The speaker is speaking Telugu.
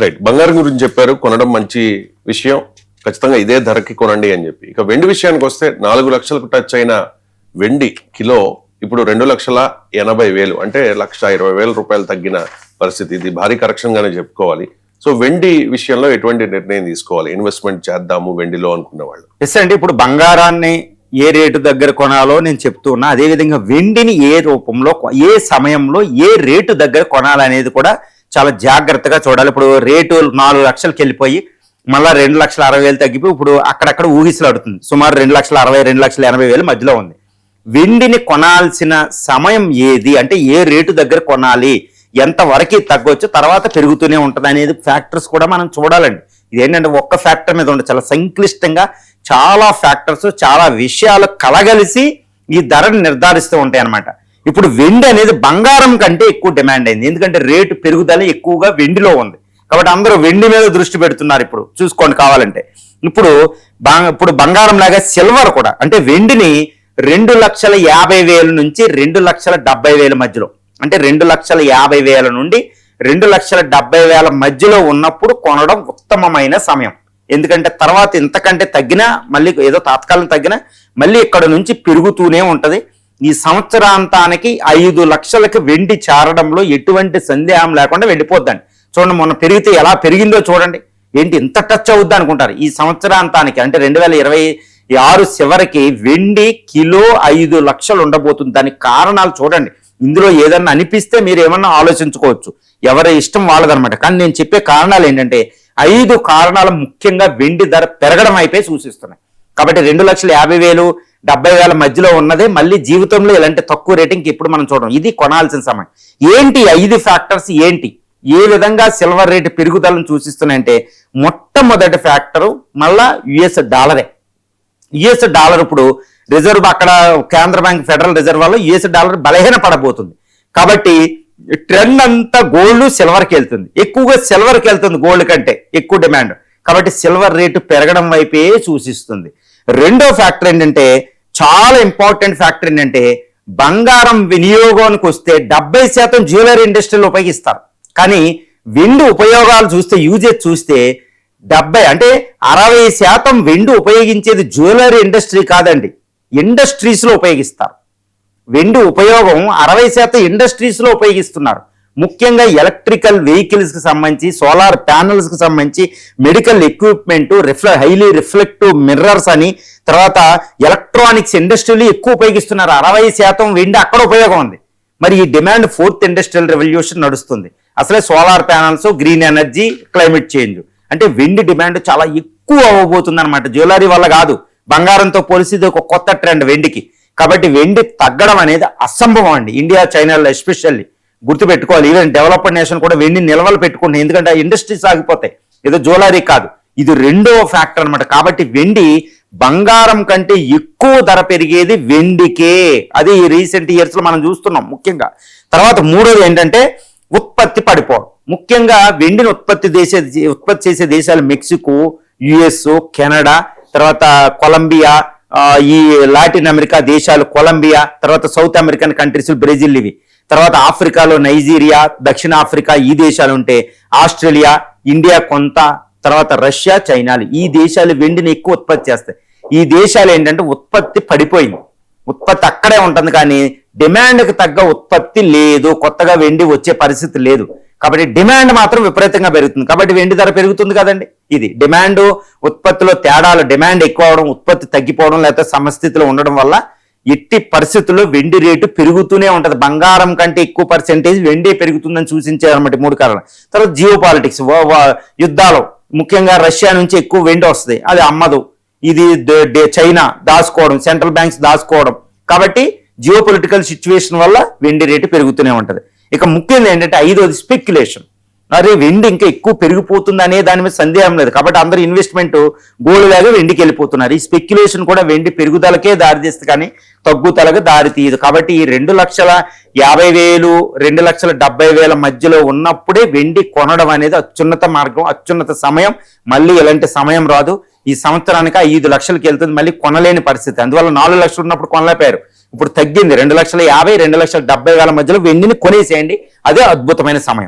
రైట్. బంగారం గురించి చెప్పారు, కొనడం మంచి విషయం, ఖచ్చితంగా ఇదే ధరకి కొనండి అని చెప్పి. ఇక వెండి విషయానికి వస్తే 4 లక్షలకు టచ్ అయిన వెండి కిలో ఇప్పుడు 2,80,000, అంటే 1,20,000 రూపాయలు తగ్గిన పరిస్థితి. ఇది భారీ కరెక్షన్ గానే చెప్పుకోవాలి. సో వెండి విషయంలో ఎటువంటి నిర్ణయం తీసుకోవాలి, ఇన్వెస్ట్మెంట్ చేద్దాము వెండిలో అనుకున్న వాళ్ళు? ఎస్ అండి, ఇప్పుడు బంగారాన్ని ఏ రేటు దగ్గర కొనాలో నేను చెప్తూ ఉన్నా. అదేవిధంగా వెండిని ఏ రూపంలో, ఏ సమయంలో, ఏ రేటు దగ్గర కొనాలనేది కూడా చాలా జాగ్రత్తగా చూడాలి. ఇప్పుడు రేటు 4 లక్షలకి వెళ్ళిపోయి మళ్ళీ 2,60,000 తగ్గిపోయి ఇప్పుడు అక్కడక్కడ ఊగిసలాడుతుంది. సుమారు 2,60,000, 2,80,000 మధ్యలో ఉంది. వెండిని కొనాల్సిన సమయం ఏది అంటే ఏ రేటు దగ్గర కొనాలి, ఎంత వరకు తగ్గొచ్చు, తర్వాత పెరుగుతూనే ఉంటుంది అనేది ఫ్యాక్టర్స్ కూడా మనం చూడాలండి. ఇదేంటంటే ఒక్క ఫ్యాక్టర్ మీద ఉండదు, చాలా సంక్లిష్టంగా చాలా ఫ్యాక్టర్స్, చాలా విషయాలు కలగలిసి ఈ ధరను నిర్ధారిస్తూ ఉంటాయి అన్నమాట. ఇప్పుడు వెండి అనేది బంగారం కంటే ఎక్కువ డిమాండ్ అయింది, ఎందుకంటే రేటు పెరుగుదల ఎక్కువగా వెండిలో ఉంది. కాబట్టి అందరూ వెండి మీద దృష్టి పెడుతున్నారు. ఇప్పుడు చూసుకోండి కావాలంటే. ఇప్పుడు బంగారం లాగా సిల్వర్ కూడా, అంటే వెండిని 2,50,000 నుంచి 2,70,000 మధ్యలో, అంటే 2,50,000 నుండి 2,70,000 మధ్యలో ఉన్నప్పుడు కొనడం ఉత్తమమైన సమయం. ఎందుకంటే తర్వాత ఇంతకంటే తగ్గినా, మళ్ళీ ఏదో తాత్కాలం తగ్గినా మళ్ళీ ఇక్కడ నుంచి పెరుగుతూనే ఉంటది. ఈ సంవత్సరాంతానికి 5 లక్షలకు వెండి చేరడంలో ఎటువంటి సందేహం లేకుండా వెళ్ళిపోద్దండి. చూడండి, మొన్న పెరిగితే ఎలా పెరిగిందో చూడండి. ఏంటి ఇంత టచ్ అవుద్ది అనుకుంటారు. ఈ సంవత్సరాంతానికి అంటే 2026 చివరికి వెండి కిలో 5 లక్షలు ఉండబోతుంది. దానికి కారణాలు చూడండి. ఇందులో ఏదన్నా అనిపిస్తే మీరు ఏమన్నా ఆలోచించుకోవచ్చు, ఎవరి ఇష్టం వాళ్ళదనమాట. కానీ నేను చెప్పే కారణాలు ఏంటంటే 5 కారణాలు ముఖ్యంగా వెండి ధర పెరగడం అయిపోయి సూచిస్తున్నాయి. కాబట్టి 2,50,000, 70,000 మధ్యలో ఉన్నదే మళ్ళీ జీవితంలో ఇలాంటి తక్కువ రేటింగ్కి ఇప్పుడు మనం చూడడం. ఇది కొనాల్సిన సమయం. ఏంటి 5 ఫ్యాక్టర్స్ ఏంటి, ఏ విధంగా సిల్వర్ రేటు పెరుగుదలను సూచిస్తున్నాయంటే, మొట్టమొదటి ఫ్యాక్టరు మళ్ళా యుఎస్ డాలరే. యుఎస్ డాలర్ ఇప్పుడు రిజర్వ్, అక్కడ కేంద్ర బ్యాంక్, ఫెడరల్ రిజర్వ్ వల్ల యుఎస్ డాలర్ బలహీన పడబోతుంది. కాబట్టి ట్రెండ్ అంతా గోల్డ్ సిల్వర్కి వెళ్తుంది, ఎక్కువగా సిల్వర్కి వెళ్తుంది గోల్డ్ కంటే ఎక్కువ డిమాండ్. కాబట్టి సిల్వర్ రేటు పెరగడం వైపే సూచిస్తుంది. రెండో ఫ్యాక్టర్ ఏంటంటే, చాలా ఇంపార్టెంట్ ఫ్యాక్టర్ ఏంటంటే, బంగారం వినియోగానికి వస్తే 70% జ్యువెలరీ ఇండస్ట్రీలో ఉపయోగిస్తారు. కానీ వెండి ఉపయోగాలు చూస్తే, యూజేజ్ చూస్తే 70 అంటే 60% వెండి ఉపయోగించేది జ్యువెలరీ ఇండస్ట్రీ కాదండి, ఇండస్ట్రీస్లో ఉపయోగిస్తారు. వెండి ఉపయోగం 60% ఇండస్ట్రీస్లో ఉపయోగిస్తున్నారు. ముఖ్యంగా ఎలక్ట్రికల్ వెహికల్స్కి సంబంధించి, సోలార్ ప్యానల్స్కి సంబంధించి, medical equipment, highly reflective mirrors అని, తర్వాత ఎలక్ట్రానిక్స్ ఇండస్ట్రీలు ఎక్కువ ఉపయోగిస్తున్నారు. 60% వెండి అక్కడ ఉపయోగం ఉంది. మరి ఈ డిమాండ్ 4th ఇండస్ట్రియల్ రెవల్యూషన్ నడుస్తుంది. అసలే solar panels, green energy, climate change, అంటే వెండి డిమాండ్ చాలా ఎక్కువ అవ్వబోతుంది అనమాట. జ్యువెలరీ వల్ల కాదు, బంగారంతో పోలిసి ఇది ఒక కొత్త ట్రెండ్ వెండికి. కాబట్టి వెండి తగ్గడం అనేది అసంభవం అండి. ఇండియా, చైనాలో ఎస్పెషల్లీ గుర్తుపెట్టుకోవాలి. ఈవెన్ డెవలప్డ్ నేషన్ కూడా వెండి నిల్వలు పెట్టుకుంటాయి, ఎందుకంటే ఆ ఇండస్ట్రీస్ ఆగిపోతాయి, ఏదో జ్యువెలరీ కాదు. ఇది రెండో ఫ్యాక్టర్ అనమాట. కాబట్టి వెండి బంగారం కంటే ఎక్కువ ధర పెరిగేది వెండికే. అది ఈ రీసెంట్ ఇయర్స్ లో మనం చూస్తున్నాం ముఖ్యంగా. తర్వాత మూడోది ఏంటంటే ఉత్పత్తి పడిపోవడం. ముఖ్యంగా వెండిని ఉత్పత్తి చేసే దేశాలు మెక్సికో, యుఎస్, కెనడా, తర్వాత కొలంబియా, ఈ లాటిన్ అమెరికా దేశాలు కొలంబియా, తర్వాత సౌత్ అమెరికన్ కంట్రీస్ బ్రెజిల్, ఇవి. తర్వాత ఆఫ్రికాలో నైజీరియా, దక్షిణ ఆఫ్రికా ఈ దేశాలు ఉంటే, ఆస్ట్రేలియా, ఇండియా కొంత, తర్వాత రష్యా, చైనాలు ఈ దేశాలు వెండిని ఎక్కువ ఉత్పత్తి చేస్తాయి. ఈ దేశాలు ఏంటంటే ఉత్పత్తి పడిపోయింది, ఉత్పత్తి అక్కడే ఉంటుంది, కానీ డిమాండ్కి తగ్గ ఉత్పత్తి లేదు, కొత్తగా వెండి వచ్చే పరిస్థితి లేదు. కాబట్టి డిమాండ్ మాత్రం విపరీతంగా పెరుగుతుంది. కాబట్టి వెండి ధర పెరుగుతుంది కదండి. ఇది డిమాండ్ ఉత్పత్తిలో తేడాలు, డిమాండ్ ఎక్కువ అవడం, ఉత్పత్తి తగ్గిపోవడం, లేకపోతే సమస్థితిలో ఉండడం వల్ల ఎట్టి పరిస్థితుల్లో వెండి రేటు పెరుగుతూనే ఉంటుంది. బంగారం కంటే ఎక్కువ పర్సెంటేజ్ వెండి పెరుగుతుందని సూచించారన్నమాట 3 కారణాలు. తర్వాత జియో పాలిటిక్స్, యుద్ధాలు, ముఖ్యంగా రష్యా నుంచి ఎక్కువ వెండి వస్తుంది, అది అమ్మదు. ఇది చైనా దాచుకోవడం, సెంట్రల్ బ్యాంక్స్ దాచుకోవడం. కాబట్టి జియో పొలిటికల్ సిచ్యువేషన్ వల్ల వెండి రేటు పెరుగుతూనే ఉంటుంది. ఇక ముఖ్యంగా ఏంటంటే 5వది స్పెక్యులేషన్. అరే వెండి ఇంకా ఎక్కువ పెరిగిపోతుంది అనే దాని మీద సందేహం లేదు. కాబట్టి అందరూ ఇన్వెస్ట్మెంట్ గోల్డ్ లాగా వెండికి వెళ్ళిపోతున్నారు. ఈ స్పెక్యులేషన్ కూడా వెండి పెరుగుదలకే దారితీస్తుంది, కానీ తగ్గుదలకు దారి తీయదు. కాబట్టి ఈ 2,50,000, 2,70,000 మధ్యలో ఉన్నప్పుడే వెండి కొనడం అనేది అత్యున్నత మార్గం, అత్యున్నత సమయం. మళ్ళీ ఎలాంటి సమయం రాదు. ఈ సంవత్సరానికి 5 లక్షలకి వెళ్తుంది, మళ్ళీ కొనలేని పరిస్థితి. అందువల్ల 4 లక్షలు ఉన్నప్పుడు కొనలేపారు, ఇప్పుడు తగ్గింది. 2,50,000, 2,70,000 మధ్యలో వెండిని కొనేసేయండి, అదే అద్భుతమైన సమయం.